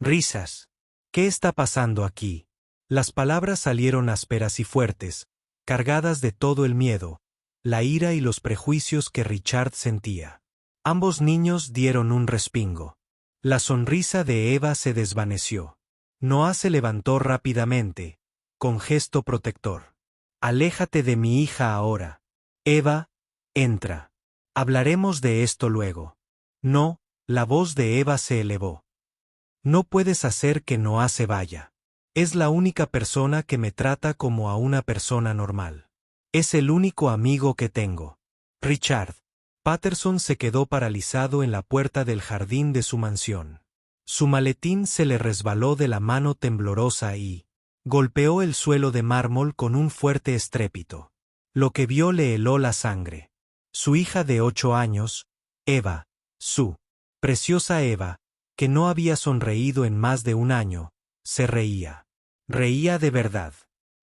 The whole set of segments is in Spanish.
Risas. ¿Qué está pasando aquí? Las palabras salieron ásperas y fuertes, cargadas de todo el miedo, la ira y los prejuicios que Richard sentía. Ambos niños dieron un respingo. La sonrisa de Eva se desvaneció. Noah se levantó rápidamente, con gesto protector. Aléjate de mi hija ahora. Eva, entra. Hablaremos de esto luego. No, la voz de Eva se elevó. No puedes hacer que Noah se vaya. Es la única persona que me trata como a una persona normal. Es el único amigo que tengo. Richard. Patterson se quedó paralizado en la puerta del jardín de su mansión. Su maletín se le resbaló de la mano temblorosa y golpeó el suelo de mármol con un fuerte estrépito. Lo que vio le heló la sangre. Su hija de 8 años, Eva, su preciosa Eva, que no había sonreído en más de un año, se reía. Reía de verdad.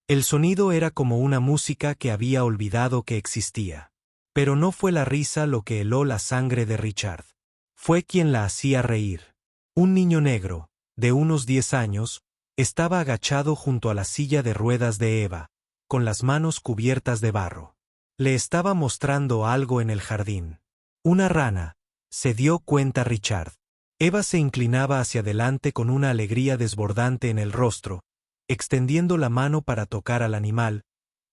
El sonido era como una música que había olvidado que existía. Pero no fue la risa lo que heló la sangre de Richard. Fue quien la hacía reír. Un niño negro, de unos 10 años, estaba agachado junto a la silla de ruedas de Eva, con las manos cubiertas de barro. Le estaba mostrando algo en el jardín. Una rana, se dio cuenta Richard. Eva se inclinaba hacia adelante con una alegría desbordante en el rostro, extendiendo la mano para tocar al animal,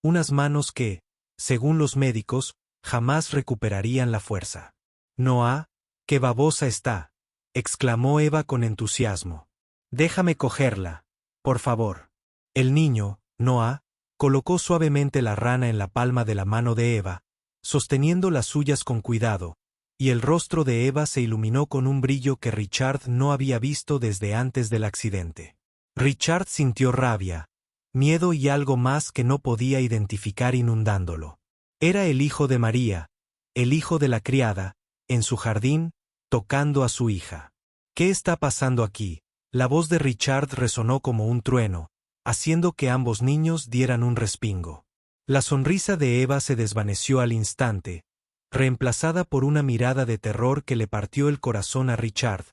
unas manos que, según los médicos, jamás recuperarían la fuerza. Noah, qué babosa está, exclamó Eva con entusiasmo. Déjame cogerla, por favor. El niño, Noah, colocó suavemente la rana en la palma de la mano de Eva, sosteniendo las suyas con cuidado, y el rostro de Eva se iluminó con un brillo que Richard no había visto desde antes del accidente. Richard sintió rabia, miedo y algo más que no podía identificar inundándolo. Era el hijo de María, el hijo de la criada, en su jardín, tocando a su hija. ¿Qué está pasando aquí? La voz de Richard resonó como un trueno, haciendo que ambos niños dieran un respingo. La sonrisa de Eva se desvaneció al instante, reemplazada por una mirada de terror que le partió el corazón a Richard,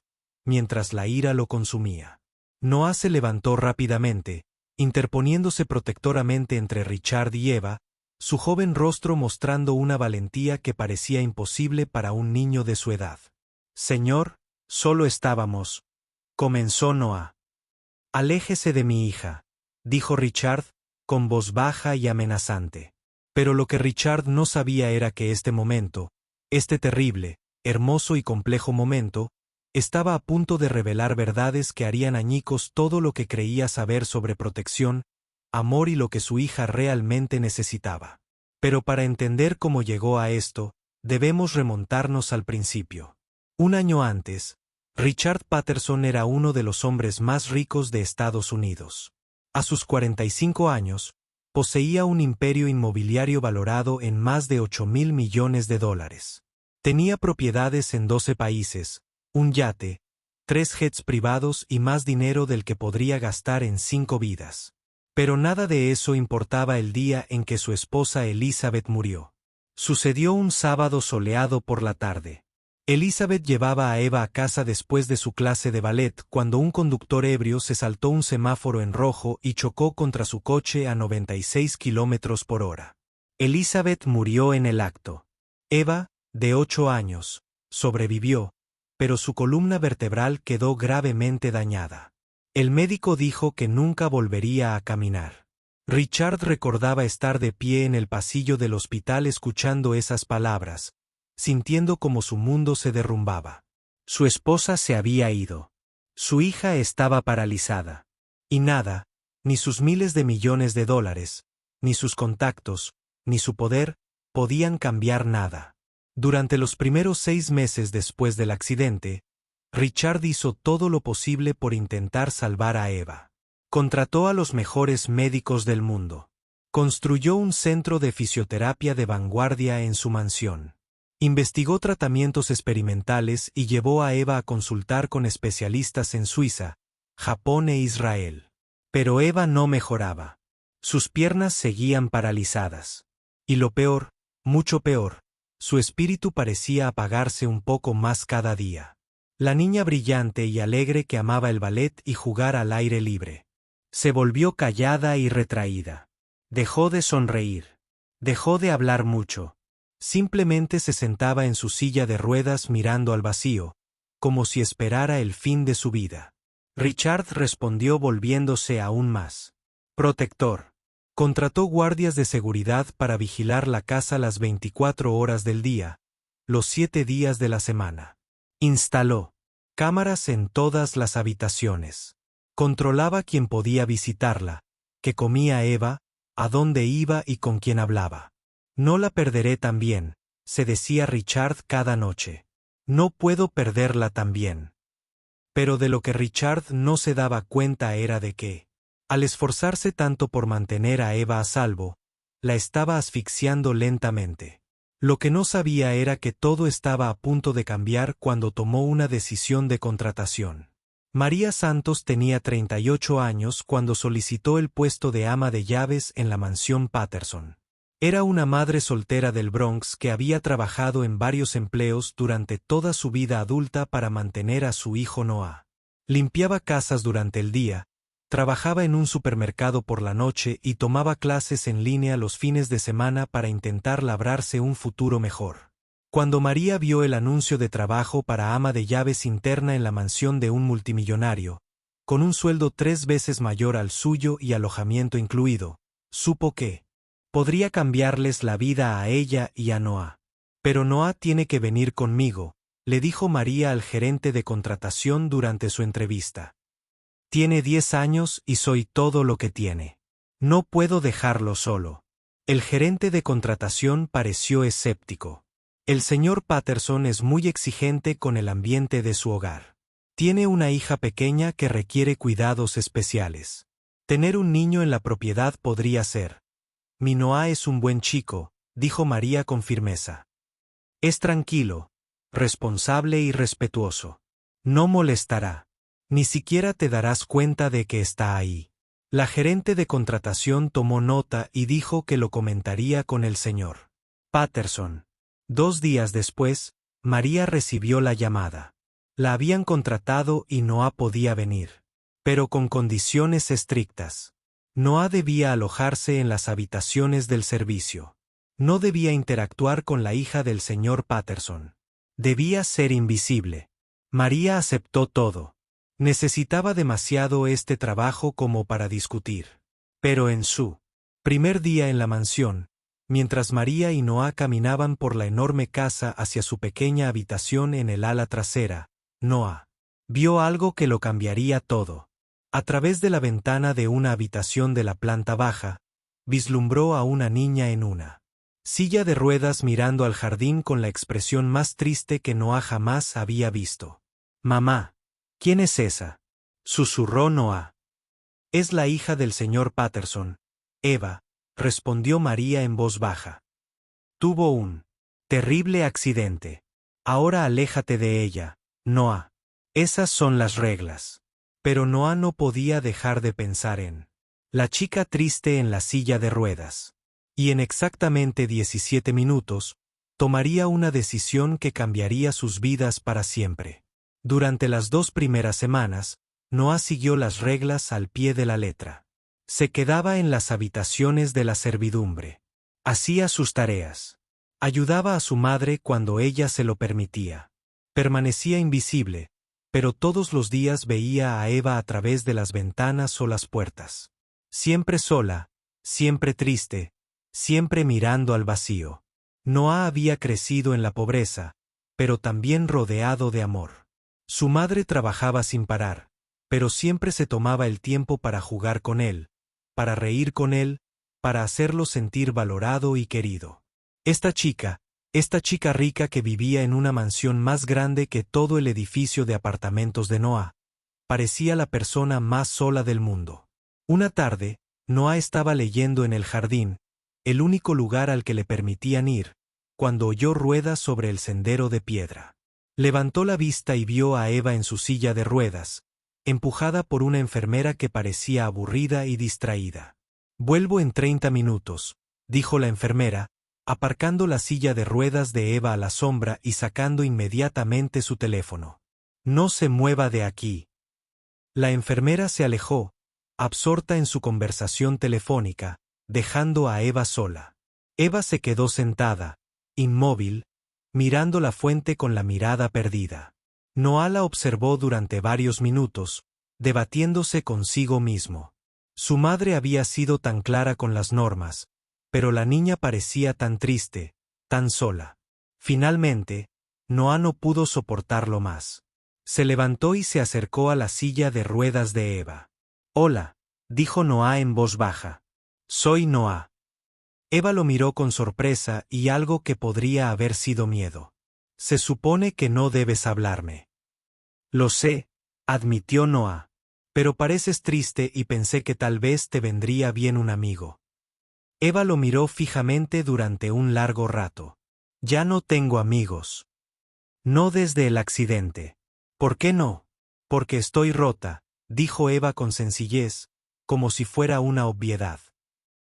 mientras la ira lo consumía. Noah se levantó rápidamente, interponiéndose protectoramente entre Richard y Eva, su joven rostro mostrando una valentía que parecía imposible para un niño de su edad. Señor, solo estábamos. Comenzó Noah. Aléjese de mi hija, dijo Richard, con voz baja y amenazante. Pero lo que Richard no sabía era que este momento, este terrible, hermoso y complejo momento, estaba a punto de revelar verdades que harían añicos todo lo que creía saber sobre protección, amor y lo que su hija realmente necesitaba. Pero para entender cómo llegó a esto, debemos remontarnos al principio. Un año antes, Richard Patterson era uno de los hombres más ricos de Estados Unidos. A sus 45 años, poseía un imperio inmobiliario valorado en más de $8,000 millones. Tenía propiedades en 12 países, un yate, 3 jets privados y más dinero del que podría gastar en 5 vidas. Pero nada de eso importaba el día en que su esposa Elizabeth murió. Sucedió un sábado soleado por la tarde. Elizabeth llevaba a Eva a casa después de su clase de ballet cuando un conductor ebrio se saltó un semáforo en rojo y chocó contra su coche a 96 kilómetros por hora. Elizabeth murió en el acto. Eva, de 8 años, sobrevivió, pero su columna vertebral quedó gravemente dañada. El médico dijo que nunca volvería a caminar. Richard recordaba estar de pie en el pasillo del hospital escuchando esas palabras, sintiendo como su mundo se derrumbaba. Su esposa se había ido. Su hija estaba paralizada. Y nada, ni sus miles de millones de dólares, ni sus contactos, ni su poder, podían cambiar nada. Durante los primeros 6 meses después del accidente, Richard hizo todo lo posible por intentar salvar a Eva. Contrató a los mejores médicos del mundo. Construyó un centro de fisioterapia de vanguardia en su mansión. Investigó tratamientos experimentales y llevó a Eva a consultar con especialistas en Suiza, Japón e Israel. Pero Eva no mejoraba. Sus piernas seguían paralizadas. Y lo peor, mucho peor, su espíritu parecía apagarse un poco más cada día. La niña brillante y alegre que amaba el ballet y jugar al aire libre. Se volvió callada y retraída. Dejó de sonreír. Dejó de hablar mucho. Simplemente se sentaba en su silla de ruedas mirando al vacío, como si esperara el fin de su vida. Richard respondió volviéndose aún más protector. Contrató guardias de seguridad para vigilar la casa las 24 horas del día, los 7 días de la semana. Instaló cámaras en todas las habitaciones. Controlaba quién podía visitarla, qué comía Eva, a dónde iba y con quién hablaba. No la perderé también, se decía Richard cada noche. No puedo perderla también. Pero de lo que Richard no se daba cuenta era de que, al esforzarse tanto por mantener a Eva a salvo, la estaba asfixiando lentamente. Lo que no sabía era que todo estaba a punto de cambiar cuando tomó una decisión de contratación. María Santos tenía 38 años cuando solicitó el puesto de ama de llaves en la mansión Patterson. Era una madre soltera del Bronx que había trabajado en varios empleos durante toda su vida adulta para mantener a su hijo Noah. Limpiaba casas durante el día, trabajaba en un supermercado por la noche y tomaba clases en línea los fines de semana para intentar labrarse un futuro mejor. Cuando María vio el anuncio de trabajo para ama de llaves interna en la mansión de un multimillonario, con un sueldo 3 veces mayor al suyo y alojamiento incluido, supo que podría cambiarles la vida a ella y a Noah. Pero Noah tiene que venir conmigo, le dijo María al gerente de contratación durante su entrevista. Tiene 10 años y soy todo lo que tiene. No puedo dejarlo solo. El gerente de contratación pareció escéptico. El señor Patterson es muy exigente con el ambiente de su hogar. Tiene una hija pequeña que requiere cuidados especiales. Tener un niño en la propiedad podría ser. Mi Noah es un buen chico, dijo María con firmeza. Es tranquilo, responsable y respetuoso. No molestará. Ni siquiera te darás cuenta de que está ahí. La gerente de contratación tomó nota y dijo que lo comentaría con el señor Patterson. 2 días después, María recibió la llamada. La habían contratado y Noah podía venir. Pero con condiciones estrictas. Noah debía alojarse en las habitaciones del servicio. No debía interactuar con la hija del señor Patterson. Debía ser invisible. María aceptó todo. Necesitaba demasiado este trabajo como para discutir. Pero en su primer día en la mansión, mientras María y Noah caminaban por la enorme casa hacia su pequeña habitación en el ala trasera, Noah vio algo que lo cambiaría todo. A través de la ventana de una habitación de la planta baja, vislumbró a una niña en una silla de ruedas mirando al jardín con la expresión más triste que Noah jamás había visto. «Mamá, ¿quién es esa?», susurró Noah. «Es la hija del señor Patterson, Eva», respondió María en voz baja. «Tuvo un terrible accidente. Ahora aléjate de ella, Noah. Esas son las reglas». Pero Noah no podía dejar de pensar en la chica triste en la silla de ruedas. Y en exactamente 17 minutos, tomaría una decisión que cambiaría sus vidas para siempre. Durante las 2 primeras semanas, Noah siguió las reglas al pie de la letra. Se quedaba en las habitaciones de la servidumbre. Hacía sus tareas. Ayudaba a su madre cuando ella se lo permitía. Permanecía invisible, pero todos los días veía a Eva a través de las ventanas o las puertas. Siempre sola, siempre triste, siempre mirando al vacío. Noah había crecido en la pobreza, pero también rodeado de amor. Su madre trabajaba sin parar, pero siempre se tomaba el tiempo para jugar con él, para reír con él, para hacerlo sentir valorado y querido. Esta chica rica que vivía en una mansión más grande que todo el edificio de apartamentos de Noah, parecía la persona más sola del mundo. Una tarde, Noah estaba leyendo en el jardín, el único lugar al que le permitían ir, cuando oyó ruedas sobre el sendero de piedra. Levantó la vista y vio a Eva en su silla de ruedas, empujada por una enfermera que parecía aburrida y distraída. «Vuelvo en 30 minutos», dijo la enfermera, aparcando la silla de ruedas de Eva a la sombra y sacando inmediatamente su teléfono. No se mueva de aquí. La enfermera se alejó, absorta en su conversación telefónica, dejando a Eva sola. Eva se quedó sentada, inmóvil, mirando la fuente con la mirada perdida. Noah la observó durante varios minutos, debatiéndose consigo mismo. Su madre había sido tan clara con las normas, pero la niña parecía tan triste, tan sola. Finalmente, Noah no pudo soportarlo más. Se levantó y se acercó a la silla de ruedas de Eva. «Hola», dijo Noah en voz baja. «Soy Noah». Eva lo miró con sorpresa y algo que podría haber sido miedo. «Se supone que no debes hablarme». «Lo sé», admitió Noah. «Pero pareces triste y pensé que tal vez te vendría bien un amigo». Eva lo miró fijamente durante un largo rato. «Ya no tengo amigos». «No desde el accidente». «¿Por qué no?» «Porque estoy rota», dijo Eva con sencillez, como si fuera una obviedad.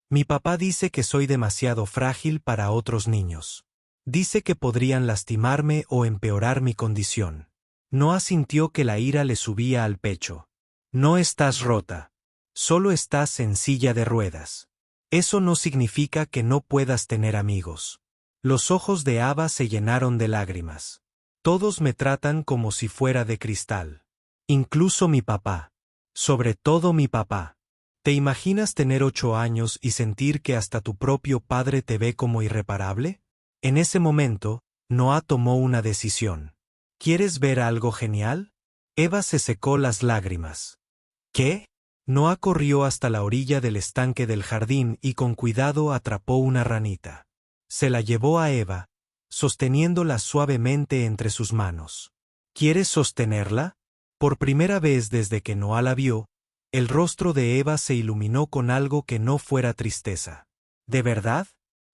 «Mi papá dice que soy demasiado frágil para otros niños. Dice que podrían lastimarme o empeorar mi condición». Noah sintió que la ira le subía al pecho. «No estás rota. Solo estás en silla de ruedas. Eso no significa que no puedas tener amigos». Los ojos de Ava se llenaron de lágrimas. «Todos me tratan como si fuera de cristal. Incluso mi papá. Sobre todo mi papá. ¿Te imaginas tener 8 años y sentir que hasta tu propio padre te ve como irreparable?» En ese momento, Noah tomó una decisión. «¿Quieres ver algo genial?» Eva se secó las lágrimas. «¿Qué?» Noah corrió hasta la orilla del estanque del jardín y con cuidado atrapó una ranita. Se la llevó a Eva, sosteniéndola suavemente entre sus manos. «¿Quieres sostenerla?» Por primera vez desde que Noah la vio, el rostro de Eva se iluminó con algo que no fuera tristeza. «¿De verdad?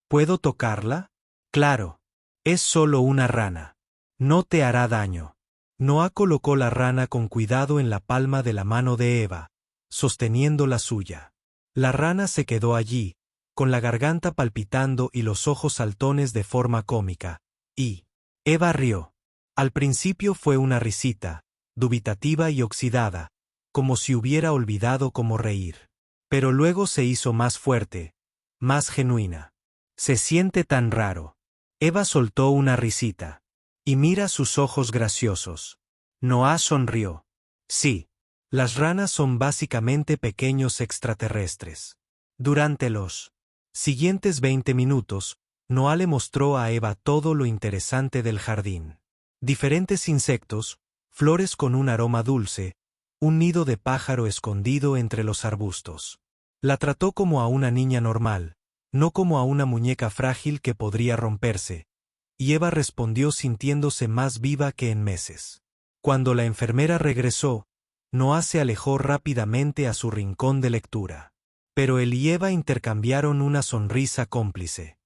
¿Puedo tocarla?» «Claro. Es solo una rana. No te hará daño». Noah colocó la rana con cuidado en la palma de la mano de Eva, sosteniendo la suya. La rana se quedó allí, con la garganta palpitando y los ojos saltones de forma cómica, y Eva rió. Al principio fue una risita, dubitativa y oxidada, como si hubiera olvidado cómo reír. Pero luego se hizo más fuerte, más genuina. «Se siente tan raro». Eva soltó una risita. «Y mira sus ojos graciosos». Noah sonrió. «Sí. Las ranas son básicamente pequeños extraterrestres». Durante los siguientes 20 minutos, Noah le mostró a Eva todo lo interesante del jardín. Diferentes insectos, flores con un aroma dulce, un nido de pájaro escondido entre los arbustos. La trató como a una niña normal, no como a una muñeca frágil que podría romperse, y Eva respondió sintiéndose más viva que en meses. Cuando la enfermera regresó, Noah se alejó rápidamente a su rincón de lectura. Pero él y Eva intercambiaron una sonrisa cómplice.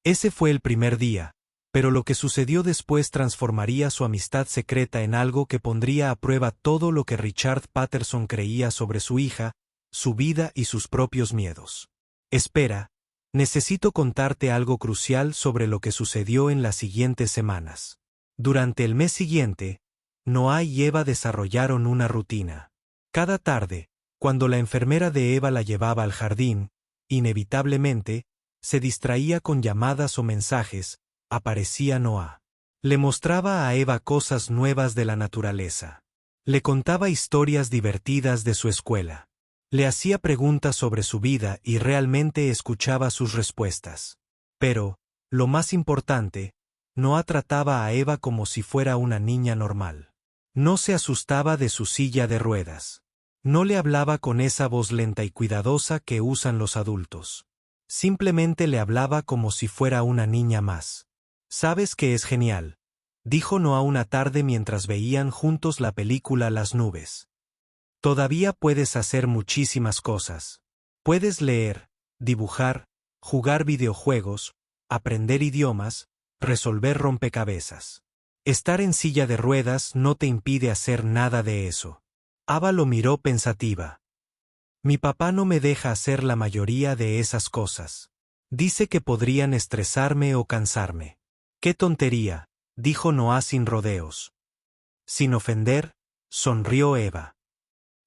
Ese fue el primer día, pero lo que sucedió después transformaría su amistad secreta en algo que pondría a prueba todo lo que Richard Patterson creía sobre su hija, su vida y sus propios miedos. «Espera, necesito contarte algo crucial sobre lo que sucedió en las siguientes semanas». Durante el mes siguiente, Noah y Eva desarrollaron una rutina. Cada tarde, cuando la enfermera de Eva la llevaba al jardín, inevitablemente, se distraía con llamadas o mensajes, aparecía Noah. Le mostraba a Eva cosas nuevas de la naturaleza. Le contaba historias divertidas de su escuela. Le hacía preguntas sobre su vida y realmente escuchaba sus respuestas. Pero, lo más importante, Noah trataba a Eva como si fuera una niña normal. No se asustaba de su silla de ruedas. No le hablaba con esa voz lenta y cuidadosa que usan los adultos. Simplemente le hablaba como si fuera una niña más. «¿Sabes qué es genial?», dijo Noah una tarde mientras veían juntos la película Las nubes. «Todavía puedes hacer muchísimas cosas. Puedes leer, dibujar, jugar videojuegos, aprender idiomas, resolver rompecabezas. Estar en silla de ruedas no te impide hacer nada de eso». Ava lo miró pensativa. «Mi papá no me deja hacer la mayoría de esas cosas. Dice que podrían estresarme o cansarme». «Qué tontería», dijo Noah sin rodeos. Sin ofender, sonrió Eva.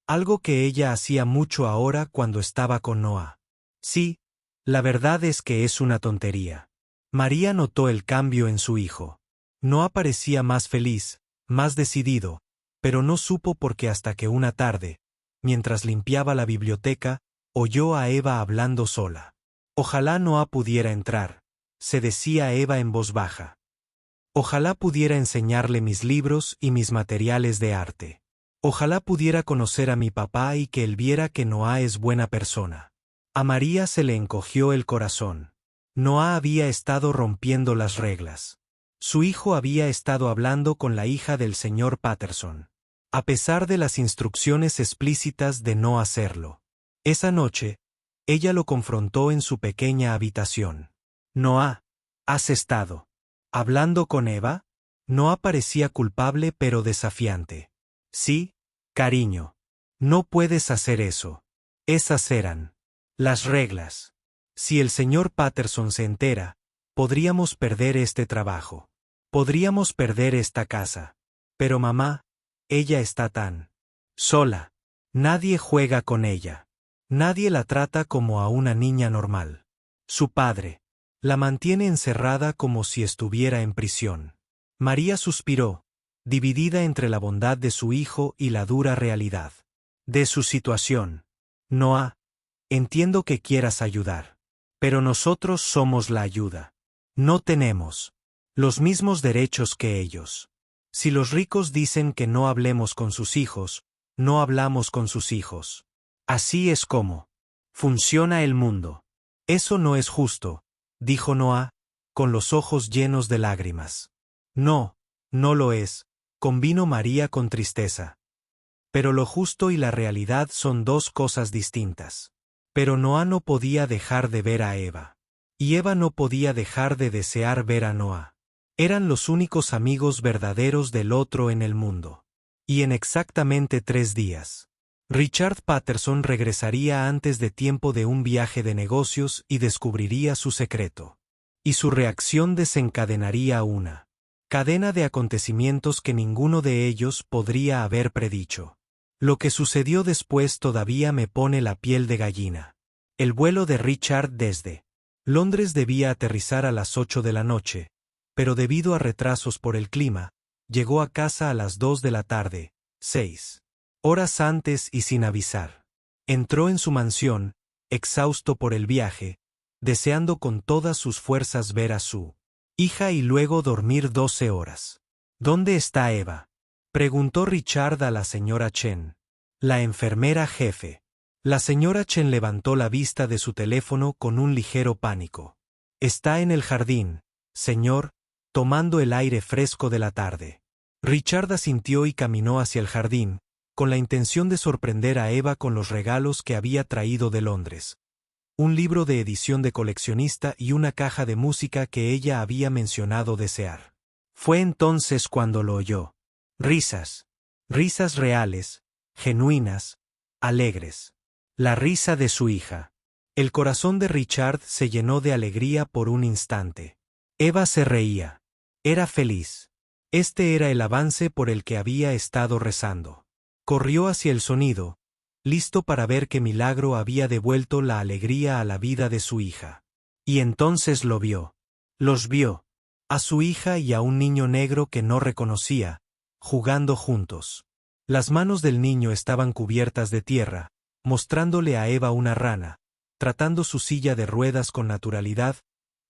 Algo que ella hacía mucho ahora cuando estaba con Noah. Sí, la verdad es que es una tontería. María notó el cambio en su hijo. Noah parecía más feliz, más decidido, pero no supo por qué hasta que una tarde, mientras limpiaba la biblioteca, oyó a Eva hablando sola. Ojalá Noah pudiera entrar, se decía Eva en voz baja. Ojalá pudiera enseñarle mis libros y mis materiales de arte. Ojalá pudiera conocer a mi papá y que él viera que Noah es buena persona. A María se le encogió el corazón. Noah había estado rompiendo las reglas. Su hijo había estado hablando con la hija del señor Patterson, a pesar de las instrucciones explícitas de no hacerlo. Esa noche, ella lo confrontó en su pequeña habitación. Noah, ¿has estado hablando con Eva? Noah parecía culpable pero desafiante. Sí, cariño. No puedes hacer eso. Esas eran las reglas. Si el señor Patterson se entera, podríamos perder este trabajo. Podríamos perder esta casa. Pero mamá, ella está tan sola. Nadie juega con ella. Nadie la trata como a una niña normal. Su padre la mantiene encerrada como si estuviera en prisión. María suspiró, dividida entre la bondad de su hijo y la dura realidad de su situación. Noah, entiendo que quieras ayudar. Pero nosotros somos la ayuda. No tenemos los mismos derechos que ellos. Si los ricos dicen que no hablemos con sus hijos, no hablamos con sus hijos. Así es como funciona el mundo. Eso no es justo, dijo Noah, con los ojos llenos de lágrimas. No, no lo es, convino María con tristeza. Pero lo justo y la realidad son dos cosas distintas. Pero Noah no podía dejar de ver a Eva. Y Eva no podía dejar de desear ver a Noah. Eran los únicos amigos verdaderos del otro en el mundo. Y en exactamente 3 días, Richard Patterson regresaría antes de tiempo de un viaje de negocios y descubriría su secreto. Y su reacción desencadenaría una cadena de acontecimientos que ninguno de ellos podría haber predicho. Lo que sucedió después todavía me pone la piel de gallina. El vuelo de Richard desde Londres debía aterrizar a las 8 de la noche, pero debido a retrasos por el clima, llegó a casa a las 2 de la tarde, 6 horas antes y sin avisar. Entró en su mansión, exhausto por el viaje, deseando con todas sus fuerzas ver a su hija y luego dormir 12 horas. ¿Dónde está Eva?, preguntó Richard a la señora Chen, la enfermera jefe. La señora Chen levantó la vista de su teléfono con un ligero pánico. Está en el jardín, señor, tomando el aire fresco de la tarde. Richard asintió y caminó hacia el jardín, con la intención de sorprender a Eva con los regalos que había traído de Londres. Un libro de edición de coleccionista y una caja de música que ella había mencionado desear. Fue entonces cuando lo oyó. Risas. Risas reales, genuinas, alegres. La risa de su hija. El corazón de Richard se llenó de alegría por un instante. Eva se reía. Era feliz. Este era el avance por el que había estado rezando. Corrió hacia el sonido, listo para ver qué milagro había devuelto la alegría a la vida de su hija. Y entonces lo vio. Los vio. A su hija y a un niño negro que no reconocía, jugando juntos. Las manos del niño estaban cubiertas de tierra, mostrándole a Eva una rana, tratando su silla de ruedas con naturalidad,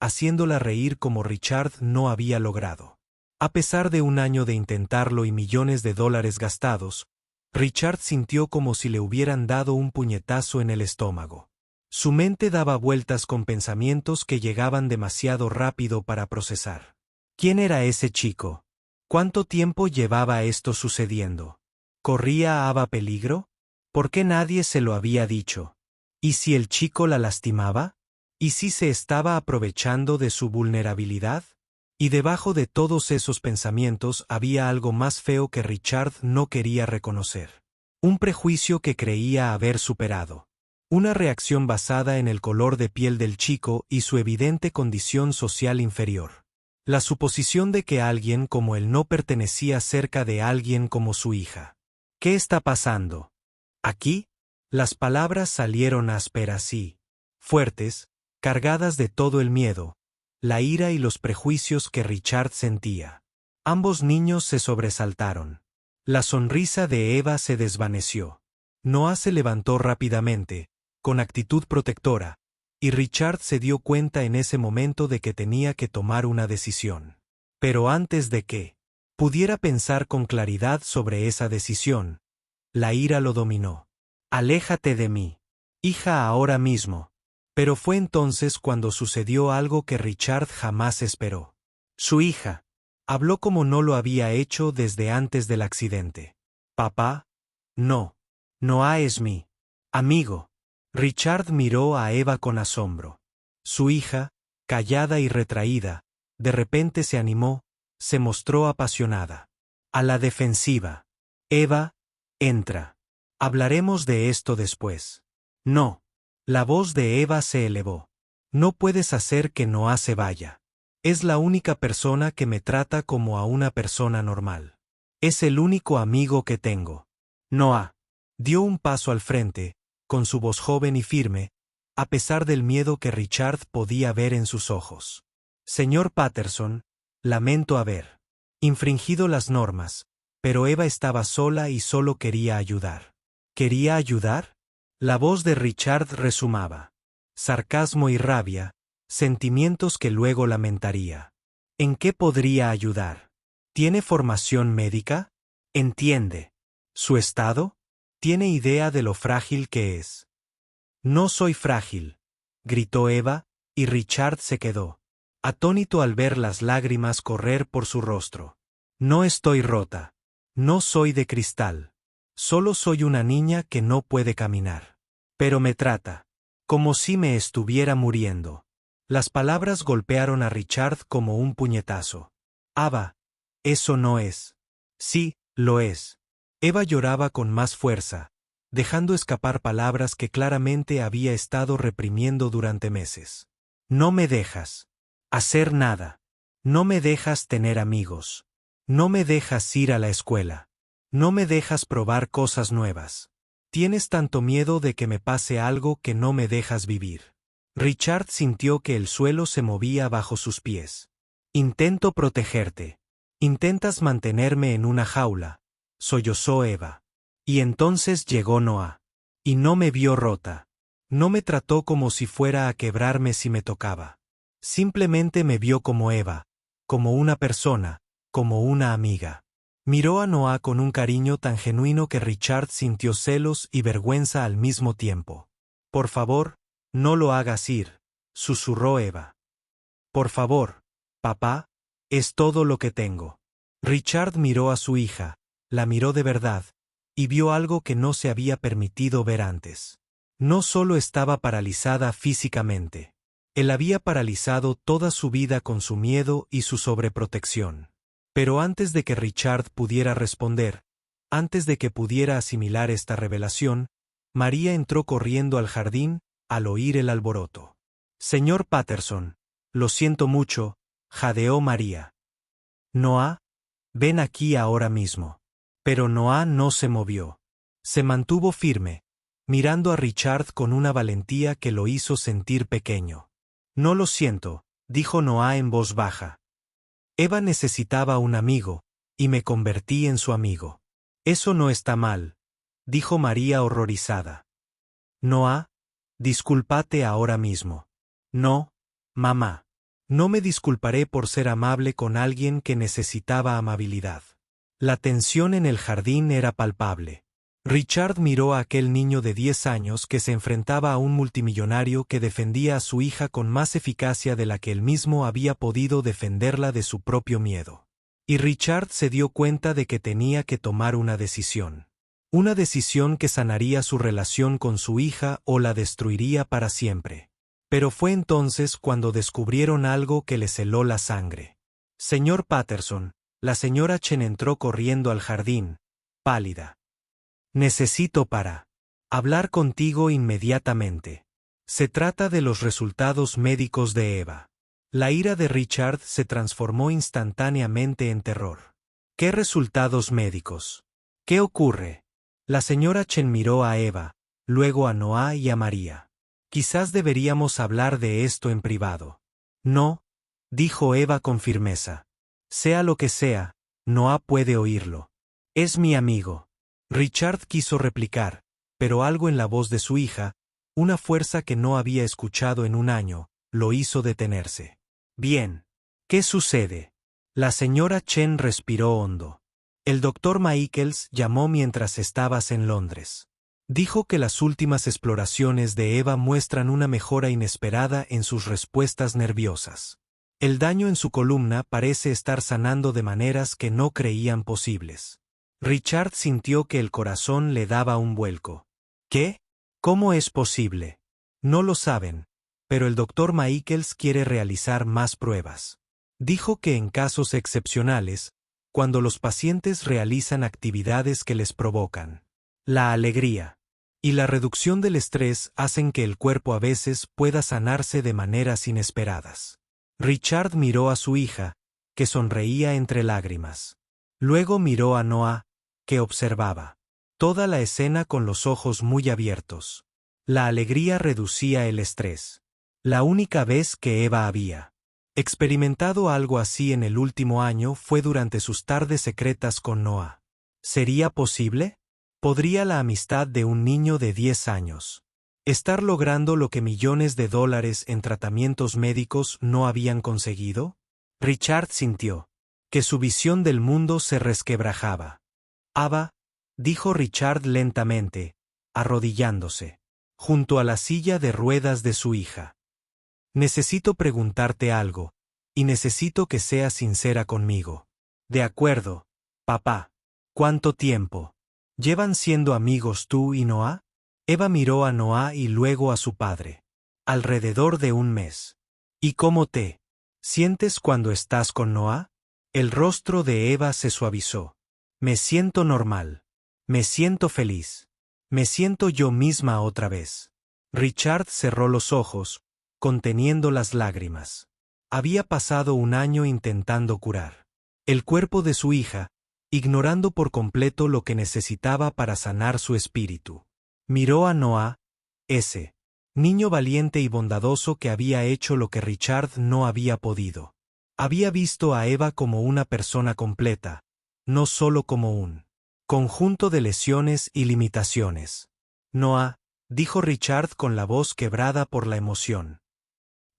haciéndola reír como Richard no había logrado. A pesar de un año de intentarlo y millones de dólares gastados, Richard sintió como si le hubieran dado un puñetazo en el estómago. Su mente daba vueltas con pensamientos que llegaban demasiado rápido para procesar. ¿Quién era ese chico? ¿Cuánto tiempo llevaba esto sucediendo? ¿Corría Ava peligro? ¿Por qué nadie se lo había dicho? ¿Y si el chico la lastimaba? ¿Y si se estaba aprovechando de su vulnerabilidad? Y debajo de todos esos pensamientos había algo más feo que Richard no quería reconocer. Un prejuicio que creía haber superado. Una reacción basada en el color de piel del chico y su evidente condición social inferior. La suposición de que alguien como él no pertenecía cerca de alguien como su hija. ¿Qué está pasando? Aquí, las palabras salieron ásperas y fuertes, cargadas de todo el miedo, la ira y los prejuicios que Richard sentía. Ambos niños se sobresaltaron. La sonrisa de Eva se desvaneció. Noah se levantó rápidamente, con actitud protectora, y Richard se dio cuenta en ese momento de que tenía que tomar una decisión. Pero antes de que pudiera pensar con claridad sobre esa decisión, la ira lo dominó. Aléjate de mí, hija, ahora mismo. Pero fue entonces cuando sucedió algo que Richard jamás esperó. Su hija habló como no lo había hecho desde antes del accidente. Papá, no. Noah es mi amigo. Richard miró a Eva con asombro. Su hija, callada y retraída, de repente se animó, se mostró apasionada. A la defensiva. Eva, entra. Hablaremos de esto después. No. La voz de Eva se elevó. No puedes hacer que Noah se vaya. Es la única persona que me trata como a una persona normal. Es el único amigo que tengo. Noah dio un paso al frente, con su voz joven y firme, a pesar del miedo que Richard podía ver en sus ojos. Señor Patterson, lamento haber infringido las normas, pero Eva estaba sola y solo quería ayudar. ¿Quería ayudar? La voz de Richard resumaba. Sarcasmo y rabia, sentimientos que luego lamentaría. ¿En qué podría ayudar? ¿Tiene formación médica? ¿Entiende su estado? ¿Tiene idea de lo frágil que es? No soy frágil, gritó Eva, y Richard se quedó atónito al ver las lágrimas correr por su rostro. No estoy rota. No soy de cristal. Solo soy una niña que no puede caminar. Pero me trata como si me estuviera muriendo. Las palabras golpearon a Richard como un puñetazo. Ava, eso no es. Sí, lo es. Eva lloraba con más fuerza, dejando escapar palabras que claramente había estado reprimiendo durante meses. No me dejas hacer nada. No me dejas tener amigos. No me dejas ir a la escuela. No me dejas probar cosas nuevas. Tienes tanto miedo de que me pase algo que no me dejas vivir. Richard sintió que el suelo se movía bajo sus pies. Intento protegerte. Intentas mantenerme en una jaula, sollozó Eva. Y entonces llegó Noah. Y no me vio rota. No me trató como si fuera a quebrarme si me tocaba. Simplemente me vio como Eva, como una persona, como una amiga. Miró a Noah con un cariño tan genuino que Richard sintió celos y vergüenza al mismo tiempo. Por favor, no lo hagas ir, susurró Eva. Por favor, papá, es todo lo que tengo. Richard miró a su hija, la miró de verdad, y vio algo que no se había permitido ver antes. No solo estaba paralizada físicamente. Él había paralizado toda su vida con su miedo y su sobreprotección. Pero antes de que Richard pudiera responder, antes de que pudiera asimilar esta revelación, María entró corriendo al jardín al oír el alboroto. Señor Patterson, lo siento mucho, jadeó María. Noah, ven aquí ahora mismo. Pero Noah no se movió. Se mantuvo firme, mirando a Richard con una valentía que lo hizo sentir pequeño. No lo siento, dijo Noah en voz baja. Eva necesitaba un amigo, y me convertí en su amigo. Eso no está mal, dijo María horrorizada. Noah, discúlpate ahora mismo. No, mamá. No me disculparé por ser amable con alguien que necesitaba amabilidad. La tensión en el jardín era palpable. Richard miró a aquel niño de 10 años que se enfrentaba a un multimillonario que defendía a su hija con más eficacia de la que él mismo había podido defenderla de su propio miedo. Y Richard se dio cuenta de que tenía que tomar una decisión. Una decisión que sanaría su relación con su hija o la destruiría para siempre. Pero fue entonces cuando descubrieron algo que les heló la sangre. Señor Patterson, la señora Chen entró corriendo al jardín, pálida. Necesito hablar contigo inmediatamente. Se trata de los resultados médicos de Eva. La ira de Richard se transformó instantáneamente en terror. ¿Qué resultados médicos? ¿Qué ocurre? La señora Chen miró a Eva, luego a Noah y a María. Quizás deberíamos hablar de esto en privado. No, dijo Eva con firmeza. Sea lo que sea, Noah puede oírlo. Es mi amigo. Richard quiso replicar, pero algo en la voz de su hija, una fuerza que no había escuchado en un año, lo hizo detenerse. Bien. ¿Qué sucede? La señora Chen respiró hondo. El doctor Michaels llamó mientras estabas en Londres. Dijo que las últimas exploraciones de Eva muestran una mejora inesperada en sus respuestas nerviosas. El daño en su columna parece estar sanando de maneras que no creían posibles. Richard sintió que el corazón le daba un vuelco. ¿Qué? ¿Cómo es posible? No lo saben, pero el doctor Michaels quiere realizar más pruebas. Dijo que en casos excepcionales, cuando los pacientes realizan actividades que les provocan la alegría y la reducción del estrés hacen que el cuerpo a veces pueda sanarse de maneras inesperadas. Richard miró a su hija, que sonreía entre lágrimas. Luego miró a Noah, que observaba toda la escena con los ojos muy abiertos. La alegría reducía el estrés. La única vez que Eva había experimentado algo así en el último año fue durante sus tardes secretas con Noah. ¿Sería posible? ¿Podría la amistad de un niño de 10 años estar logrando lo que millones de dólares en tratamientos médicos no habían conseguido? Richard sintió que su visión del mundo se resquebrajaba. Ava, dijo Richard lentamente, arrodillándose junto a la silla de ruedas de su hija. Necesito preguntarte algo, y necesito que seas sincera conmigo. De acuerdo, papá. ¿Cuánto tiempo llevan siendo amigos tú y Noah? Eva miró a Noah y luego a su padre. Alrededor de un mes. ¿Y cómo te sientes cuando estás con Noah? El rostro de Eva se suavizó. Me siento normal. Me siento feliz. Me siento yo misma otra vez. Richard cerró los ojos, conteniendo las lágrimas. Había pasado un año intentando curar el cuerpo de su hija, ignorando por completo lo que necesitaba para sanar su espíritu. Miró a Noah, ese niño valiente y bondadoso que había hecho lo que Richard no había podido. Había visto a Eva como una persona completa, no solo como un conjunto de lesiones y limitaciones. Noah, dijo Richard con la voz quebrada por la emoción.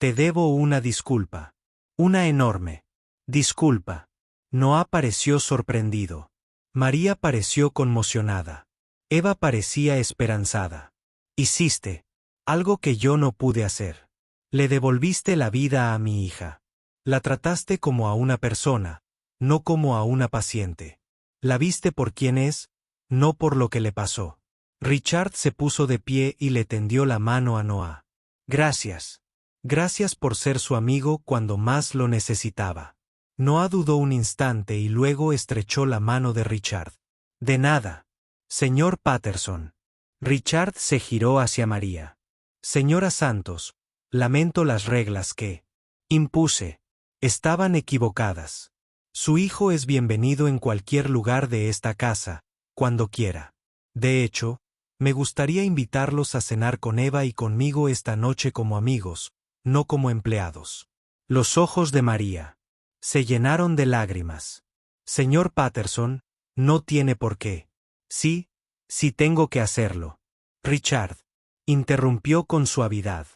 Te debo una disculpa. Una enorme disculpa. Noah pareció sorprendido. María pareció conmocionada. Eva parecía esperanzada. Hiciste algo que yo no pude hacer. Le devolviste la vida a mi hija. La trataste como a una persona, no como a una paciente. La viste por quien es, no por lo que le pasó. Richard se puso de pie y le tendió la mano a Noah. Gracias. Gracias por ser su amigo cuando más lo necesitaba. Noah dudó un instante y luego estrechó la mano de Richard. De nada, señor Patterson. Richard se giró hacia María. Señora Santos, lamento las reglas que impuse. Estaban equivocadas. Su hijo es bienvenido en cualquier lugar de esta casa, cuando quiera. De hecho, me gustaría invitarlos a cenar con Eva y conmigo esta noche como amigos, no como empleados. Los ojos de María se llenaron de lágrimas. Señor Patterson, no tiene por qué. Sí, sí tengo que hacerlo. Richard interrumpió con suavidad.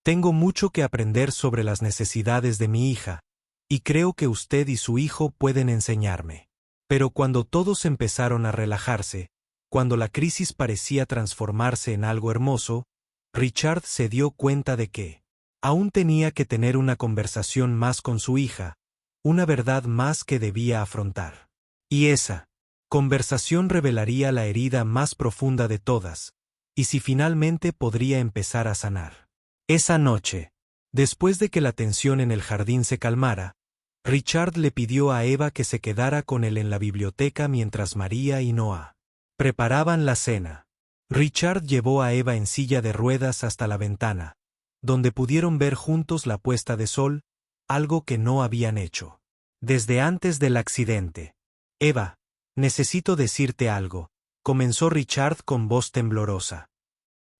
Tengo mucho que aprender sobre las necesidades de mi hija, y creo que usted y su hijo pueden enseñarme. Pero cuando todos empezaron a relajarse, cuando la crisis parecía transformarse en algo hermoso, Richard se dio cuenta de que aún tenía que tener una conversación más con su hija, una verdad más que debía afrontar. Y esa conversación revelaría la herida más profunda de todas, y si finalmente podría empezar a sanar. Esa noche, después de que la tensión en el jardín se calmara, Richard le pidió a Eva que se quedara con él en la biblioteca mientras María y Noah preparaban la cena. Richard llevó a Eva en silla de ruedas hasta la ventana, donde pudieron ver juntos la puesta de sol, algo que no habían hecho desde antes del accidente. Eva, necesito decirte algo, comenzó Richard con voz temblorosa.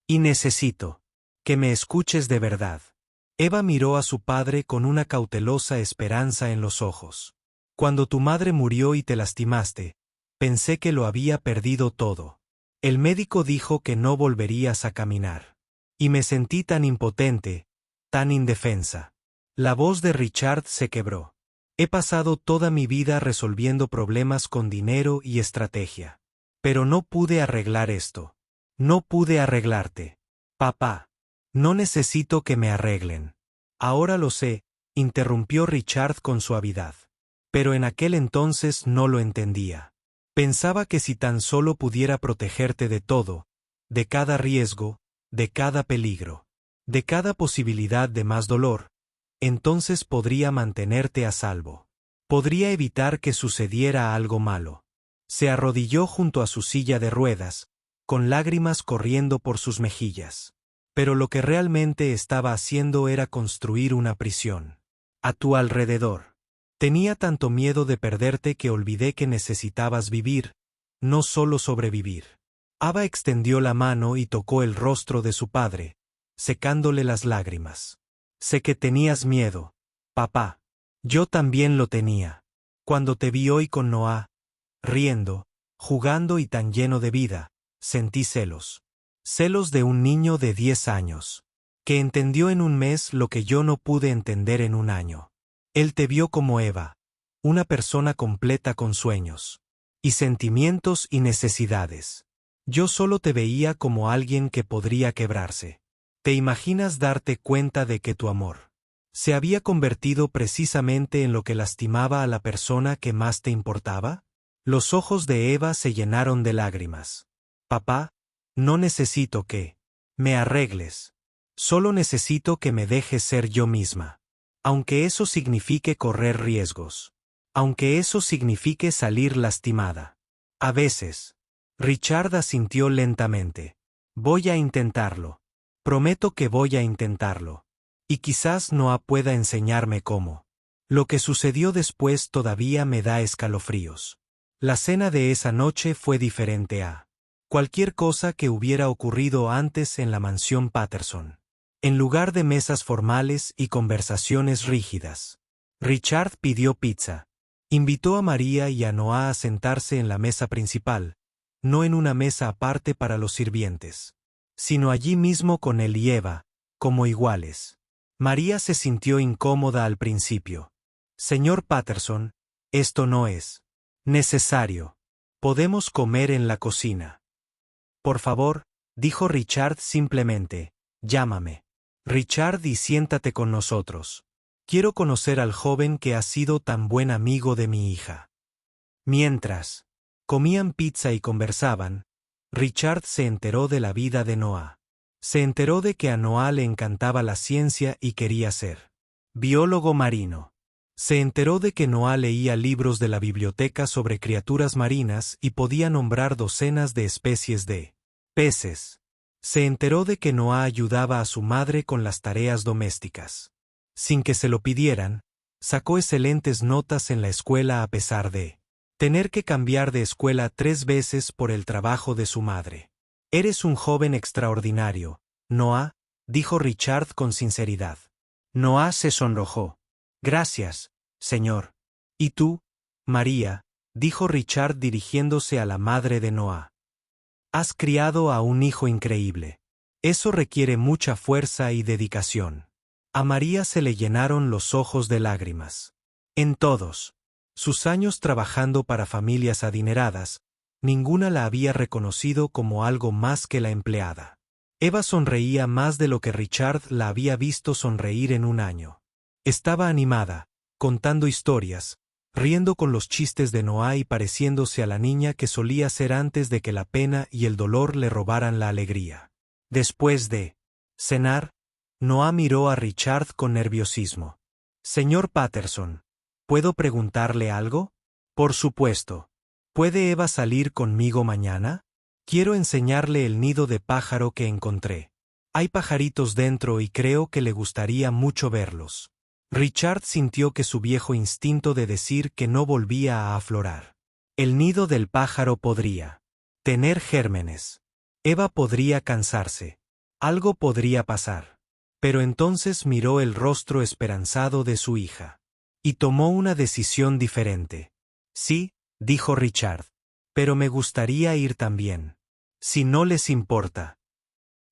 Y necesito que me escuches de verdad. Eva miró a su padre con una cautelosa esperanza en los ojos. Cuando tu madre murió y te lastimaste, pensé que lo había perdido todo. El médico dijo que no volverías a caminar. Y me sentí tan impotente, tan indefensa. La voz de Richard se quebró. He pasado toda mi vida resolviendo problemas con dinero y estrategia. Pero no pude arreglar esto. No pude arreglarte. Papá. No necesito que me arreglen. Ahora lo sé, interrumpió Richard con suavidad. Pero en aquel entonces no lo entendía. Pensaba que si tan solo pudiera protegerte de todo, de cada riesgo, de cada peligro, de cada posibilidad de más dolor, entonces podría mantenerte a salvo. Podría evitar que sucediera algo malo. Se arrodilló junto a su silla de ruedas, con lágrimas corriendo por sus mejillas. Pero lo que realmente estaba haciendo era construir una prisión. A tu alrededor. Tenía tanto miedo de perderte que olvidé que necesitabas vivir, no solo sobrevivir. Ava extendió la mano y tocó el rostro de su padre, secándole las lágrimas. Sé que tenías miedo, papá. Yo también lo tenía. Cuando te vi hoy con Noah, riendo, jugando y tan lleno de vida, sentí celos. Celos de un niño de 10 años, que entendió en un mes lo que yo no pude entender en un año. Él te vio como Eva, una persona completa con sueños, y sentimientos y necesidades. Yo solo te veía como alguien que podría quebrarse. ¿Te imaginas darte cuenta de que tu amor se había convertido precisamente en lo que lastimaba a la persona que más te importaba? Los ojos de Eva se llenaron de lágrimas. Papá, no necesito que me arregles. Solo necesito que me dejes ser yo misma. Aunque eso signifique correr riesgos. Aunque eso signifique salir lastimada. A veces. Richard asintió lentamente. Voy a intentarlo. Prometo que voy a intentarlo. Y quizás Noah pueda enseñarme cómo. Lo que sucedió después todavía me da escalofríos. La cena de esa noche fue diferente a cualquier cosa que hubiera ocurrido antes en la mansión Patterson. En lugar de mesas formales y conversaciones rígidas, Richard pidió pizza. Invitó a María y a Noah a sentarse en la mesa principal, no en una mesa aparte para los sirvientes, sino allí mismo con él y Eva, como iguales. María se sintió incómoda al principio. Señor Patterson, esto no es necesario. Podemos comer en la cocina. Por favor, dijo Richard simplemente, llámame. Richard, y siéntate con nosotros. Quiero conocer al joven que ha sido tan buen amigo de mi hija. Mientras comían pizza y conversaban, Richard se enteró de la vida de Noah. Se enteró de que a Noah le encantaba la ciencia y quería ser biólogo marino. Se enteró de que Noah leía libros de la biblioteca sobre criaturas marinas y podía nombrar docenas de especies de peces. Se enteró de que Noah ayudaba a su madre con las tareas domésticas. Sin que se lo pidieran, sacó excelentes notas en la escuela a pesar de tener que cambiar de escuela 3 veces por el trabajo de su madre. Eres un joven extraordinario, Noah, dijo Richard con sinceridad. Noah se sonrojó. Gracias, señor. ¿Y tú, María? Dijo Richard dirigiéndose a la madre de Noah. Has criado a un hijo increíble. Eso requiere mucha fuerza y dedicación. A María se le llenaron los ojos de lágrimas. En todos sus años trabajando para familias adineradas, ninguna la había reconocido como algo más que la empleada. Eva sonreía más de lo que Richard la había visto sonreír en un año. Estaba animada, contando historias, riendo con los chistes de Noah y pareciéndose a la niña que solía ser antes de que la pena y el dolor le robaran la alegría. Después de cenar, Noah miró a Richard con nerviosismo. Señor Patterson, ¿puedo preguntarle algo? Por supuesto. ¿Puede Eva salir conmigo mañana? Quiero enseñarle el nido de pájaro que encontré. Hay pajaritos dentro y creo que le gustaría mucho verlos. Richard sintió que su viejo instinto de decir que no volvía a aflorar. El nido del pájaro podría tener gérmenes. Eva podría cansarse. Algo podría pasar. Pero entonces miró el rostro esperanzado de su hija. Y tomó una decisión diferente. Sí, dijo Richard. Pero me gustaría ir también. Si no les importa.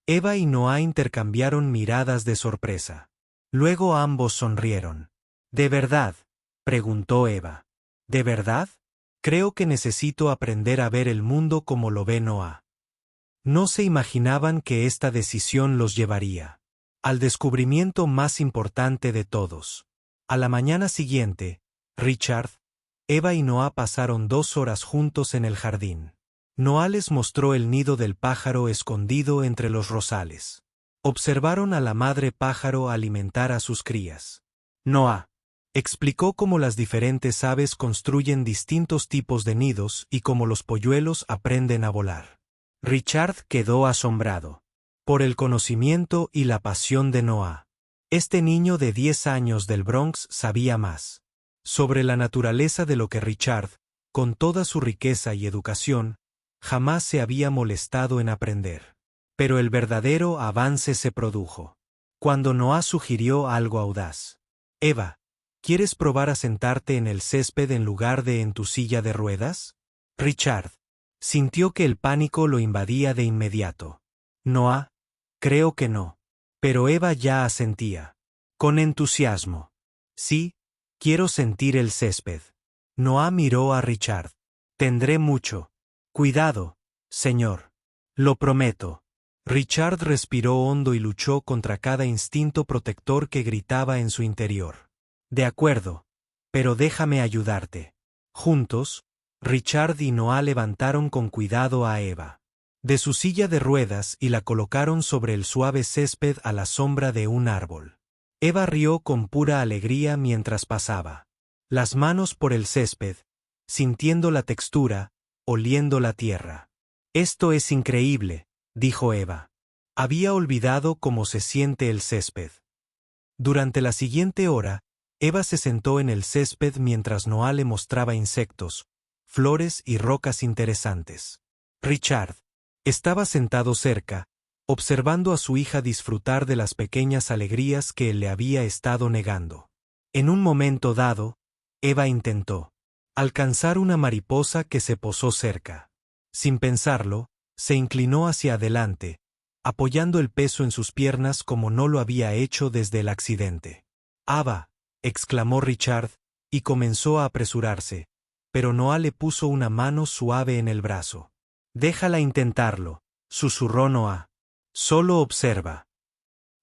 Eva y Noah intercambiaron miradas de sorpresa. Luego ambos sonrieron. ¿De verdad?, preguntó Eva. ¿De verdad? Creo que necesito aprender a ver el mundo como lo ve Noah. No se imaginaban que esta decisión los llevaría al descubrimiento más importante de todos. A la mañana siguiente, Richard, Eva y Noah pasaron 2 horas juntos en el jardín. Noah les mostró el nido del pájaro escondido entre los rosales. Observaron a la madre pájaro alimentar a sus crías. Noah explicó cómo las diferentes aves construyen distintos tipos de nidos y cómo los polluelos aprenden a volar. Richard quedó asombrado por el conocimiento y la pasión de Noah. Este niño de 10 años del Bronx sabía más sobre la naturaleza de lo que Richard, con toda su riqueza y educación, jamás se había molestado en aprender. Pero el verdadero avance se produjo cuando Noah sugirió algo audaz. Eva, ¿quieres probar a sentarte en el césped en lugar de en tu silla de ruedas? Richard sintió que el pánico lo invadía de inmediato. Noah, creo que no. Pero Eva ya asentía. Con entusiasmo. Sí, quiero sentir el césped. Noah miró a Richard. Tendré mucho cuidado, señor. Lo prometo. Richard respiró hondo y luchó contra cada instinto protector que gritaba en su interior. De acuerdo, pero déjame ayudarte. Juntos, Richard y Noah levantaron con cuidado a Eva de su silla de ruedas y la colocaron sobre el suave césped a la sombra de un árbol. Eva rió con pura alegría mientras pasaba las manos por el césped, sintiendo la textura, oliendo la tierra. Esto es increíble, dijo Eva. Había olvidado cómo se siente el césped. Durante la siguiente hora, Eva se sentó en el césped mientras Noah le mostraba insectos, flores y rocas interesantes. Richard estaba sentado cerca, observando a su hija disfrutar de las pequeñas alegrías que él le había estado negando. En un momento dado, Eva intentó alcanzar una mariposa que se posó cerca. Sin pensarlo, se inclinó hacia adelante, apoyando el peso en sus piernas como no lo había hecho desde el accidente. «¡Ava!», exclamó Richard, y comenzó a apresurarse, pero Noah le puso una mano suave en el brazo. «Déjala intentarlo», susurró Noah. «Solo observa».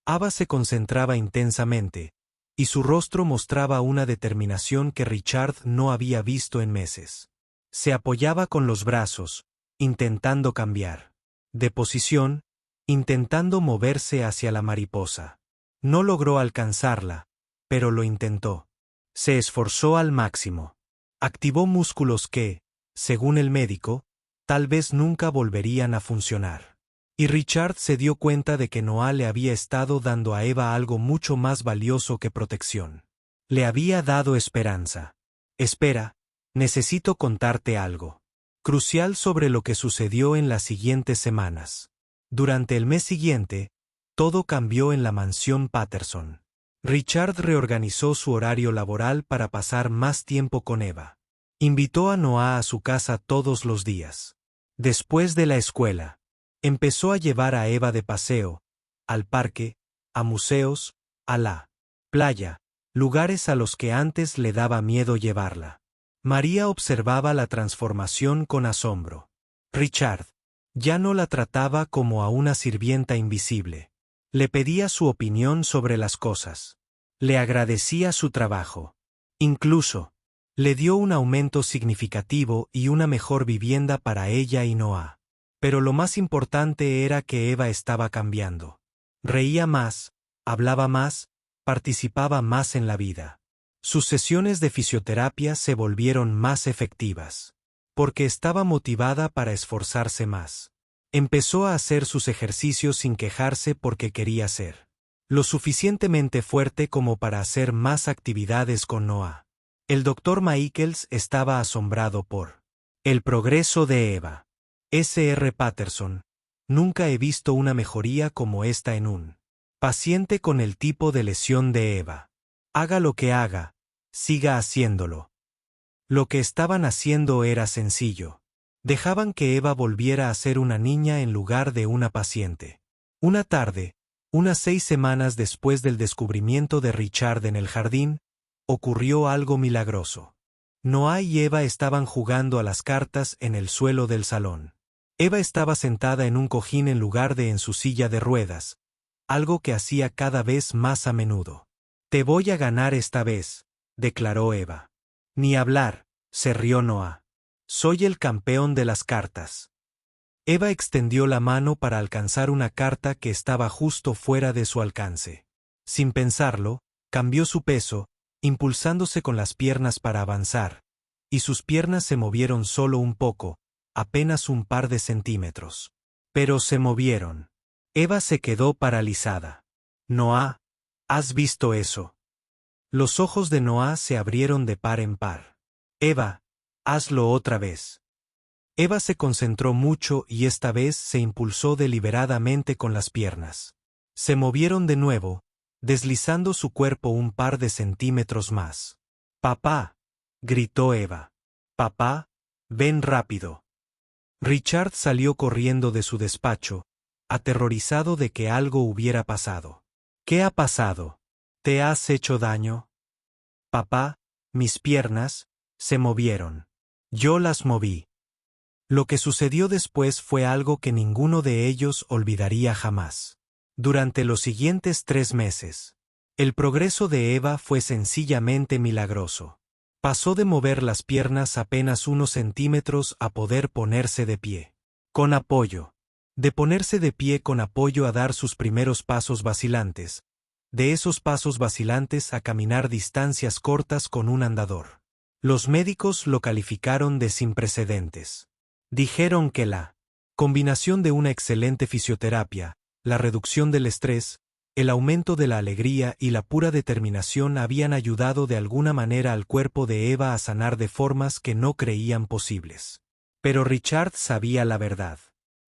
Ava se concentraba intensamente, y su rostro mostraba una determinación que Richard no había visto en meses. Se apoyaba con los brazos, intentando cambiar de posición, intentando moverse hacia la mariposa. No logró alcanzarla, pero lo intentó. Se esforzó al máximo. Activó músculos que, según el médico, tal vez nunca volverían a funcionar. Y Richard se dio cuenta de que Noah le había estado dando a Eva algo mucho más valioso que protección. Le había dado esperanza. «Espera, necesito contarte algo crucial sobre lo que sucedió en las siguientes semanas». Durante el mes siguiente, todo cambió en la mansión Patterson. Richard reorganizó su horario laboral para pasar más tiempo con Eva. Invitó a Noah a su casa todos los días. Después de la escuela, empezó a llevar a Eva de paseo, al parque, a museos, a la playa, lugares a los que antes le daba miedo llevarla. María observaba la transformación con asombro. Richard ya no la trataba como a una sirvienta invisible. Le pedía su opinión sobre las cosas. Le agradecía su trabajo. Incluso, le dio un aumento significativo y una mejor vivienda para ella y Noah. Pero lo más importante era que Eva estaba cambiando. Reía más, hablaba más, participaba más en la vida. Sus sesiones de fisioterapia se volvieron más efectivas. Porque estaba motivada para esforzarse más. Empezó a hacer sus ejercicios sin quejarse porque quería ser lo suficientemente fuerte como para hacer más actividades con Noah. El Dr. Michaels estaba asombrado por el progreso de Eva. S.R. Patterson: nunca he visto una mejoría como esta en un paciente con el tipo de lesión de Eva. Haga lo que haga, siga haciéndolo. Lo que estaban haciendo era sencillo. Dejaban que Eva volviera a ser una niña en lugar de una paciente. Una tarde, unas 6 semanas después del descubrimiento de Richard en el jardín, ocurrió algo milagroso. Noah y Eva estaban jugando a las cartas en el suelo del salón. Eva estaba sentada en un cojín en lugar de en su silla de ruedas, algo que hacía cada vez más a menudo. «Te voy a ganar esta vez», declaró Eva. «Ni hablar», se rió Noah. «Soy el campeón de las cartas». Eva extendió la mano para alcanzar una carta que estaba justo fuera de su alcance. Sin pensarlo, cambió su peso, impulsándose con las piernas para avanzar, y sus piernas se movieron solo un poco, apenas un par de centímetros. Pero se movieron. Eva se quedó paralizada. «Noah, ¿has visto eso?» Los ojos de Noah se abrieron de par en par. «Eva, hazlo otra vez». Eva se concentró mucho y esta vez se impulsó deliberadamente con las piernas. Se movieron de nuevo, deslizando su cuerpo un par de centímetros más. «Papá», gritó Eva. «Papá, ven rápido». Richard salió corriendo de su despacho, aterrorizado de que algo hubiera pasado. «¿Qué ha pasado? ¿Te has hecho daño?» «Papá, mis piernas se movieron. Yo las moví». Lo que sucedió después fue algo que ninguno de ellos olvidaría jamás. Durante los siguientes 3 meses, el progreso de Eva fue sencillamente milagroso. Pasó de mover las piernas apenas unos centímetros a poder ponerse de pie. Con apoyo. De ponerse de pie con apoyo a dar sus primeros pasos vacilantes. De esos pasos vacilantes a caminar distancias cortas con un andador. Los médicos lo calificaron de sin precedentes. Dijeron que la combinación de una excelente fisioterapia, la reducción del estrés, el aumento de la alegría y la pura determinación habían ayudado de alguna manera al cuerpo de Eva a sanar de formas que no creían posibles. Pero Richard sabía la verdad.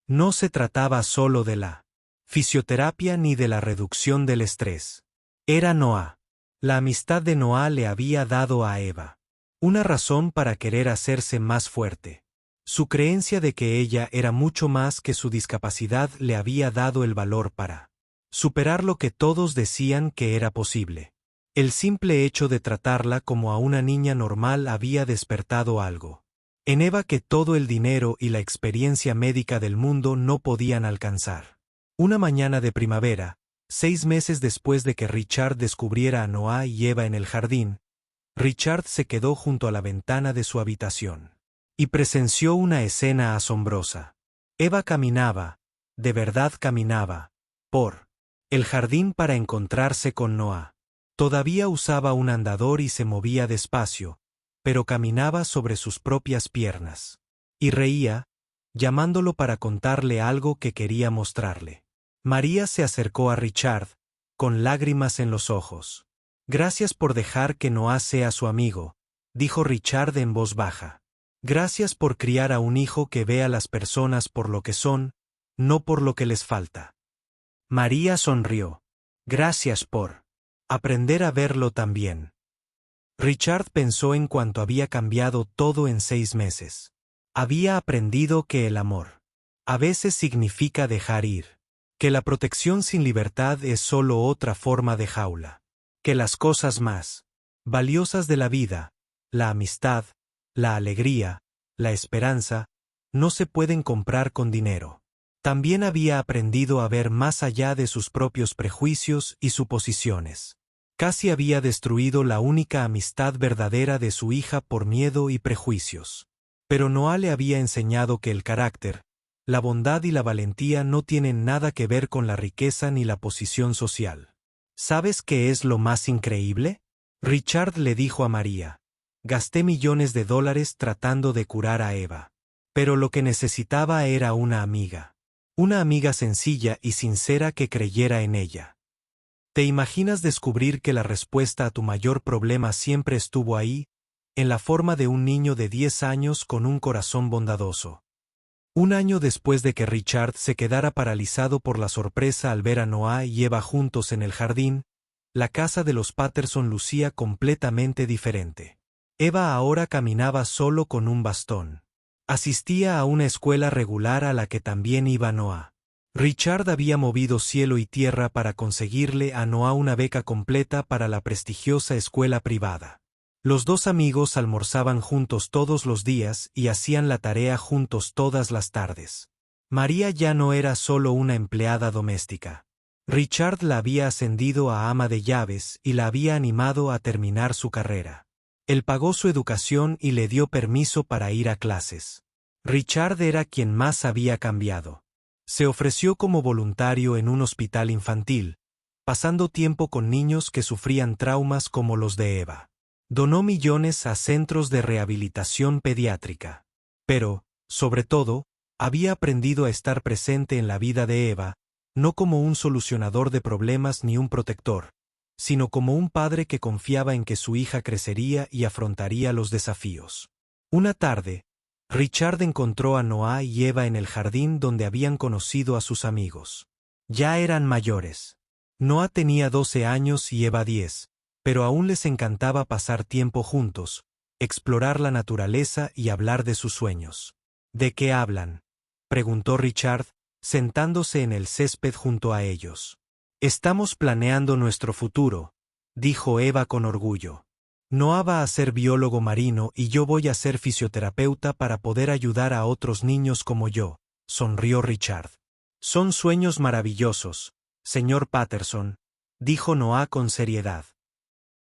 No se trataba solo de la fisioterapia ni de la reducción del estrés. Era Noah. La amistad de Noah le había dado a Eva una razón para querer hacerse más fuerte. Su creencia de que ella era mucho más que su discapacidad le había dado el valor para superar lo que todos decían que era posible. El simple hecho de tratarla como a una niña normal había despertado algo en Eva que todo el dinero y la experiencia médica del mundo no podían alcanzar. Una mañana de primavera, 6 meses después de que Richard descubriera a Noah y Eva en el jardín, Richard se quedó junto a la ventana de su habitación y presenció una escena asombrosa. Eva caminaba, de verdad caminaba, por el jardín para encontrarse con Noah. Todavía usaba un andador y se movía despacio, pero caminaba sobre sus propias piernas. Y reía, llamándolo para contarle algo que quería mostrarle. María se acercó a Richard, con lágrimas en los ojos. «Gracias por dejar que Noah sea su amigo», dijo Richard en voz baja. «Gracias por criar a un hijo que ve a las personas por lo que son, no por lo que les falta». María sonrió. «Gracias por aprender a verlo también». Richard pensó en cuánto había cambiado todo en 6 meses. Había aprendido que el amor a veces significa dejar ir, que la protección sin libertad es solo otra forma de jaula, que las cosas más valiosas de la vida, la amistad, la alegría, la esperanza, no se pueden comprar con dinero. También había aprendido a ver más allá de sus propios prejuicios y suposiciones. Casi había destruido la única amistad verdadera de su hija por miedo y prejuicios. Pero Noah le había enseñado que el carácter, la bondad y la valentía no tienen nada que ver con la riqueza ni la posición social. ¿Sabes qué es lo más increíble?, Richard le dijo a María. «Gasté millones de dólares tratando de curar a Eva. Pero lo que necesitaba era una amiga. Una amiga sencilla y sincera que creyera en ella». ¿Te imaginas descubrir que la respuesta a tu mayor problema siempre estuvo ahí, en la forma de un niño de 10 años con un corazón bondadoso? Un año después de que Richard se quedara paralizado por la sorpresa al ver a Noah y Eva juntos en el jardín, la casa de los Patterson lucía completamente diferente. Eva ahora caminaba solo con un bastón. Asistía a una escuela regular a la que también iba Noah. Richard había movido cielo y tierra para conseguirle a Noah una beca completa para la prestigiosa escuela privada. Los dos amigos almorzaban juntos todos los días y hacían la tarea juntos todas las tardes. María ya no era solo una empleada doméstica. Richard la había ascendido a ama de llaves y la había animado a terminar su carrera. Él pagó su educación y le dio permiso para ir a clases. Richard era quien más había cambiado. Se ofreció como voluntario en un hospital infantil, pasando tiempo con niños que sufrían traumas como los de Eva. Donó millones a centros de rehabilitación pediátrica. Pero, sobre todo, había aprendido a estar presente en la vida de Eva, no como un solucionador de problemas ni un protector, sino como un padre que confiaba en que su hija crecería y afrontaría los desafíos. Una tarde, Richard encontró a Noah y Eva en el jardín donde habían conocido a sus amigos. Ya eran mayores. Noah tenía 12 años y Eva 10. Pero aún les encantaba pasar tiempo juntos, explorar la naturaleza y hablar de sus sueños. ¿De qué hablan?, preguntó Richard, sentándose en el césped junto a ellos. Estamos planeando nuestro futuro, dijo Eva con orgullo. Noah va a ser biólogo marino y yo voy a ser fisioterapeuta para poder ayudar a otros niños como yo, sonrió Richard. Son sueños maravillosos, señor Patterson, dijo Noah con seriedad.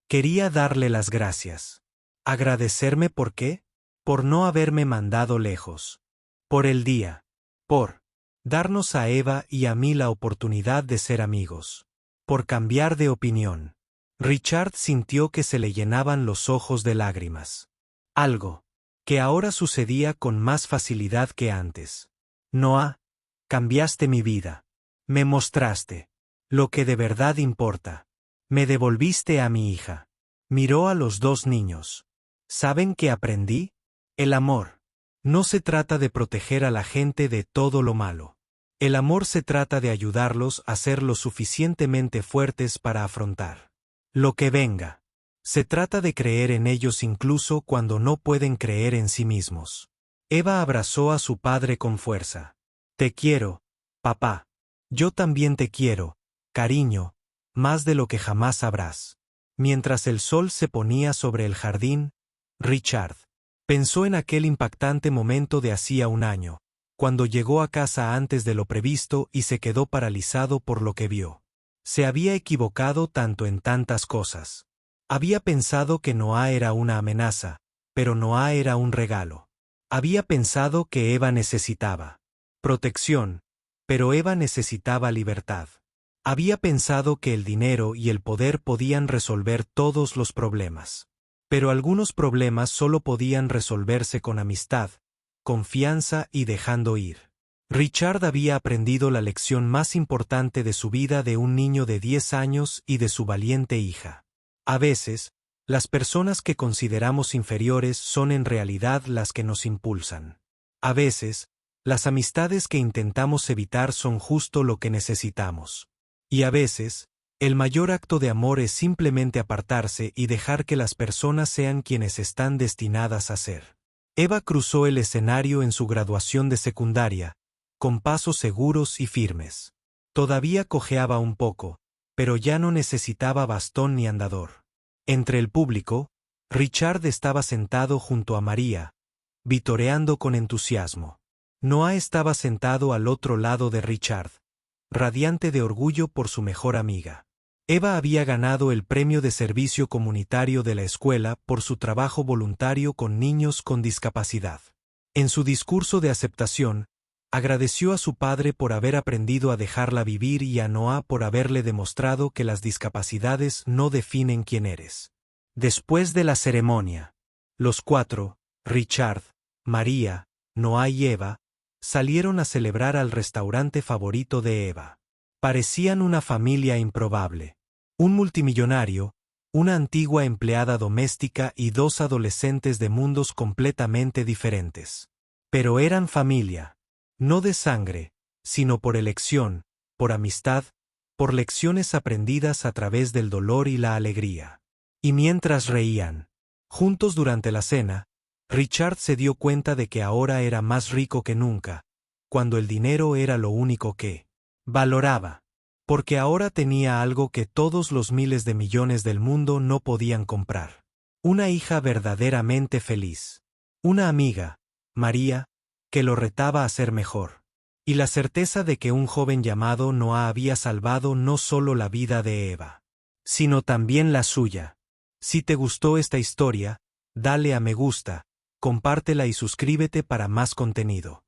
Quería darle las gracias. ¿Agradecerme por qué? Por no haberme mandado lejos. Por el día. Por darnos a Eva y a mí la oportunidad de ser amigos. Por cambiar de opinión. Richard sintió que se le llenaban los ojos de lágrimas. Algo que ahora sucedía con más facilidad que antes. Noah, cambiaste mi vida. Me mostraste lo que de verdad importa. Me devolviste a mi hija. Miró a los dos niños. ¿Saben qué aprendí? El amor. No se trata de proteger a la gente de todo lo malo. El amor se trata de ayudarlos a ser lo suficientemente fuertes para afrontar lo que venga. Se trata de creer en ellos incluso cuando no pueden creer en sí mismos. Eva abrazó a su padre con fuerza. Te quiero, papá. Yo también te quiero, cariño, más de lo que jamás sabrás. Mientras el sol se ponía sobre el jardín, Richard pensó en aquel impactante momento de hacía un año, cuando llegó a casa antes de lo previsto y se quedó paralizado por lo que vio. Se había equivocado tanto en tantas cosas. Había pensado que Noah era una amenaza, pero Noah era un regalo. Había pensado que Eva necesitaba protección, pero Eva necesitaba libertad. Había pensado que el dinero y el poder podían resolver todos los problemas. Pero algunos problemas solo podían resolverse con amistad, confianza y dejando ir. Richard había aprendido la lección más importante de su vida de un niño de 10 años y de su valiente hija. A veces, las personas que consideramos inferiores son en realidad las que nos impulsan. A veces, las amistades que intentamos evitar son justo lo que necesitamos. Y a veces, el mayor acto de amor es simplemente apartarse y dejar que las personas sean quienes están destinadas a ser. Eva cruzó el escenario en su graduación de secundaria, con pasos seguros y firmes. Todavía cojeaba un poco, pero ya no necesitaba bastón ni andador. Entre el público, Richard estaba sentado junto a María, vitoreando con entusiasmo. Noah estaba sentado al otro lado de Richard, radiante de orgullo por su mejor amiga. Eva había ganado el premio de servicio comunitario de la escuela por su trabajo voluntario con niños con discapacidad. En su discurso de aceptación, agradeció a su padre por haber aprendido a dejarla vivir y a Noah por haberle demostrado que las discapacidades no definen quién eres. Después de la ceremonia, los cuatro, Richard, María, Noah y Eva, salieron a celebrar al restaurante favorito de Eva. Parecían una familia improbable. Un multimillonario, una antigua empleada doméstica y dos adolescentes de mundos completamente diferentes. Pero eran familia, no de sangre, sino por elección, por amistad, por lecciones aprendidas a través del dolor y la alegría. Y mientras reían juntos durante la cena, Richard se dio cuenta de que ahora era más rico que nunca, cuando el dinero era lo único que valoraba. Porque ahora tenía algo que todos los miles de millones del mundo no podían comprar. Una hija verdaderamente feliz. Una amiga, María, que lo retaba a ser mejor. Y la certeza de que un joven llamado Noah había salvado no solo la vida de Eva, sino también la suya. Si te gustó esta historia, dale a me gusta, compártela y suscríbete para más contenido.